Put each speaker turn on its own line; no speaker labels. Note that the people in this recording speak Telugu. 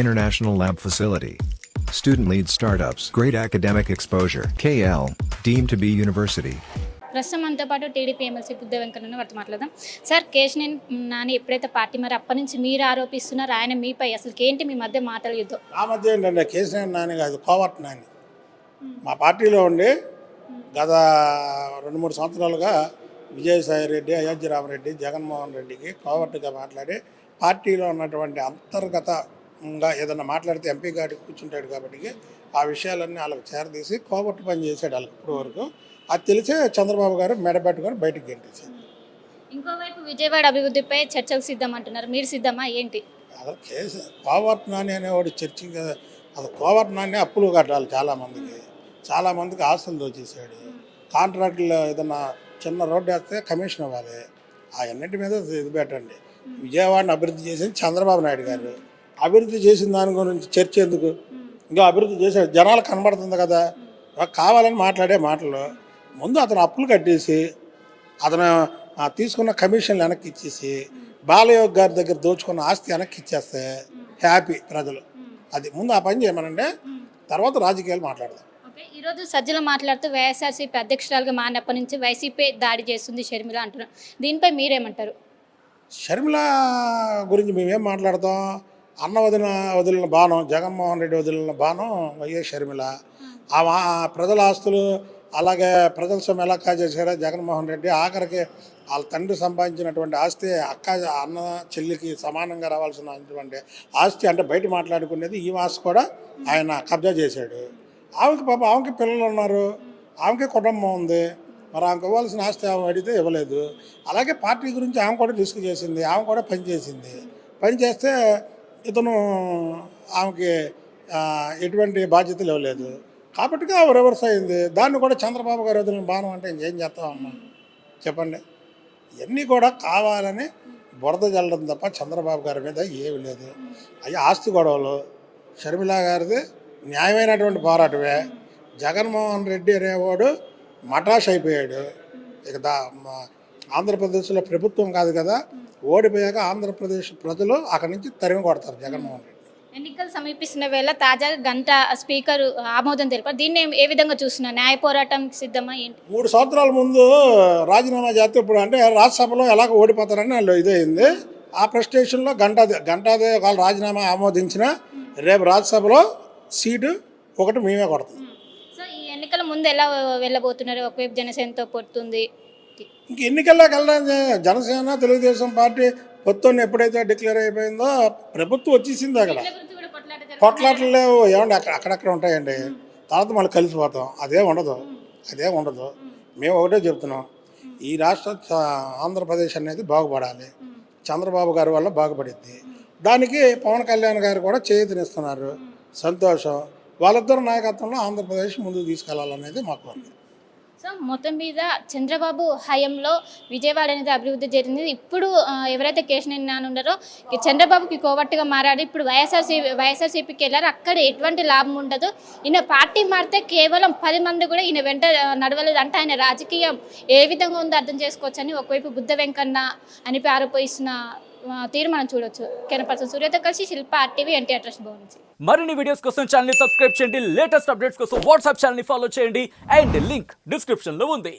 International Lab Facility. Student-led startups. Great academic exposure. KL. Deemed to be university.
ప్రస్తుతం మనతో పాటు టీడీపీ ఎమ్మెల్సీ బుద్ధ వెంకన్న వారితో మాట్లాడదాం. సార్, కేశినేని నాని ఎప్పుడైతే పార్టీ మరి అప్పటి నుంచి మీరు ఆరోపిస్తున్నారు ఆయన మీపై, అసలు ఏంటి మీ మధ్య మాటల యుద్ధం?
ఆ మధ్య ఏంటంటే కేసీఆర్ నాని కాదు, కోవట్ నాని మా పార్టీలో ఉండి గత 2-3 సంవత్సరాలుగా విజయసాయి రెడ్డి, అయోధ్య రామరెడ్డి, జగన్మోహన్ రెడ్డికి కోవట్టుగా మాట్లాడి పార్టీలో ఉన్నటువంటి అంతర్గతంగా ఏదైనా మాట్లాడితే ఎంపీ గారికి కూర్చుంటాడు కాబట్టి ఆ విషయాలన్నీ వాళ్ళకి చేరదీసి కోవట్టు పని చేశాడు వాళ్ళకి ఇప్పుడు వరకు. అది తెలిసే చంద్రబాబు గారు మెడబెట్టుకొని బయటికి గెంటేశారు.
ఇంకోవైపు విజయవాడ అభివృద్ధిపై చర్చకు సిద్ధం అంటున్నారు, మీరు సిద్ధమా ఏంటి?
అసలు కేసు కోవట్ నాని అనేవాడు చర్చకి అసలు కోవట్ నాని అప్పులు కట్టాలి చాలామందికి ఆస్తులు దోచేసాడు. కాంట్రాక్టులు ఏదన్నా చిన్న రోడ్డు వేస్తే కమిషన్ ఇవ్వాలి. అవన్నిటి మీద ఇది పెట్టండి. విజయవాడని అభివృద్ధి చేసింది చంద్రబాబు నాయుడు గారు. అభివృద్ధి చేసిన దాని గురించి చర్చ ఎందుకు? ఇంకా అభివృద్ధి చేసే జనాలు కనబడుతుంది కదా, కావాలని మాట్లాడే మాటలు. ముందు అతను అప్పులు కట్టేసి అతను తీసుకున్న కమిషన్లు వెనక్కి ఇచ్చేసి బాలయోగ్ గారి దగ్గర దోచుకున్న ఆస్తి వెనక్కి ఇచ్చేస్తే హ్యాపీ ప్రజలు. అది ముందు ఆ పని చేయమనండి, తర్వాత రాజకీయాలు మాట్లాడదాం.
ఈరోజు సజ్జలు మాట్లాడుతూ వైఎస్ఆర్సీపీ అధ్యక్షురాలుగా మారినప్పటి నుంచి వైసీపీ దాడి చేస్తుంది షర్మిల అంటున్నారు, దీనిపై మీరేమంటారు?
షర్మిల గురించి మేమేం మాట్లాడతాం? అన్న వదిలిన బాణం, జగన్మోహన్ రెడ్డి వదిలిన బాణం వైఎస్ షర్మిల. ఆ ప్రజల ఆస్తులు అలాగే ప్రజల సొమ్ము ఎలా కాజేశారో జగన్మోహన్ రెడ్డి. ఆఖరికి వాళ్ళ తండ్రి సంపాదించినటువంటి ఆస్తి అన్న చెల్లికి సమానంగా రావాల్సినటువంటి ఆస్తి, అంటే బయట మాట్లాడుకునేది ఈ ఆస్తి కూడా ఆయన కబ్జా చేశాడు. ఆమెకి పిల్లలు ఉన్నారు, ఆమెకి కుటుంబం ఉంది, మరి ఆమెకు ఇవ్వాల్సిన ఆస్తి ఆమె అడిగితే ఇవ్వలేదు. అలాగే పార్టీ గురించి ఆమె కూడా రిస్క్ చేసింది, ఆమె కూడా పనిచేసింది. పనిచేస్తే ఇతను ఆమెకి ఎటువంటి బాధ్యతలు ఇవ్వలేదు కాబట్టి ఆమె రివర్స్ అయింది. దాన్ని కూడా చంద్రబాబు గారు వదిలిన బాణం అంటే ఇంకేం చేస్తామమ్మా చెప్పండి. ఇవన్నీ కూడా కావాలని బురద జల్లడం తప్ప చంద్రబాబు గారి మీద ఏమి లేదు. అయ్యి ఆస్తి గొడవలు షర్మిల గారిది న్యాయమైనటువంటి పోరాటమే. జగన్మోహన్ రెడ్డి అనేవాడు మటాష్ అయిపోయాడు. ఇక ఆంధ్రప్రదేశ్లో ప్రభుత్వం కాదు కదా, ఓడిపోయాక ఆంధ్రప్రదేశ్ ప్రజలు అక్కడి నుంచి తరిమి కొడతారు జగన్మోహన్ రెడ్డి.
ఎన్నికలు సమీపిస్తున్న వేళ తాజాగా గంట స్పీకర్ ఆమోదం తెలిపారు, దీన్ని ఏ విధంగా చూస్తున్నారు? న్యాయ పోరాటం సిద్ధమా ఏంటి?
3 సంవత్సరాల ముందు రాజీనామా చేస్తే ఇప్పుడు అంటే రాజ్యసభలో ఎలాగ ఓడిపోతారని వాళ్ళు ఇదైంది. ఆ ప్రెస్టేషన్లో గంటాదే వాళ్ళు రాజీనామా ఆమోదించిన రేపు రాజ్యసభలో సీటు ఒకటి మేమే కొడతాం.
సో ఈ ఎన్నికల ముందు ఎలా వెళ్ళబోతున్నారు? ఒకవైపు జనసేనతో పొత్తుంది,
ఇంక ఎన్నికల్లోకి వెళ్ళడానికి జనసేన తెలుగుదేశం పార్టీ పొత్తుని ఎప్పుడైతే డిక్లేర్ అయిపోయిందో ప్రభుత్వం వచ్చేసింది. అక్కడ కొట్లాటలు లేవు, ఏమండి అక్కడక్కడ ఉంటాయండి. తర్వాత మళ్ళీ కలిసిపోతాం. అదేం ఉండదు. మేము ఒకటే చెప్తున్నాం, ఈ రాష్ట్ర ఆంధ్రప్రదేశ్ అనేది బాగుపడాలి, చంద్రబాబు గారి వల్ల బాగుపడిద్ది. దానికి పవన్ కళ్యాణ్ గారు కూడా చేయూతనిస్తున్నారు, సంతోషం. వాళ్ళిద్దరు నాయకత్వంలో ఆంధ్రప్రదేశ్ ముందుకు తీసుకెళ్లాలనేది మా కోరిక.
సో మొత్తం మీద చంద్రబాబు హయాంలో విజయవాడ అనేది అభివృద్ధి జరిగింది. ఇప్పుడు ఎవరైతే కేశినేని నాని ఉన్నారో చంద్రబాబుకి కోవట్టుగా మారాడు. ఇప్పుడు వైఎస్ఆర్సీపీకి వెళ్ళారు, అక్కడ ఎటువంటి లాభం ఉండదు. ఈయన పార్టీ మారితే కేవలం 10 మంది కూడా ఈయన వెంట నడవలేదు అంటే ఆయన రాజకీయం ఏ విధంగా ఉందో అర్థం చేసుకోవచ్చని ఒకవైపు బుద్ధ వెంకన్న అని ఆరోపిస్తున్న తీరు మనం చూడొచ్చు. కెనపర్సన్ సూర్యతో కలిసి శిల్ప RTV NTR ట్రస్ట్ భవన్ నుంచి.
మరిన్ని వీడియోస్ కోసం ఛానల్ ని సబ్స్క్రైబ్ చేయండి, లేటెస్ట్ అప్డేట్స్ కోసం వాట్సాప్ ఛానల్ ని ఫాలో చేయండి అండ్ లింక్ డిస్క్రిప్షన్ లో ఉంది.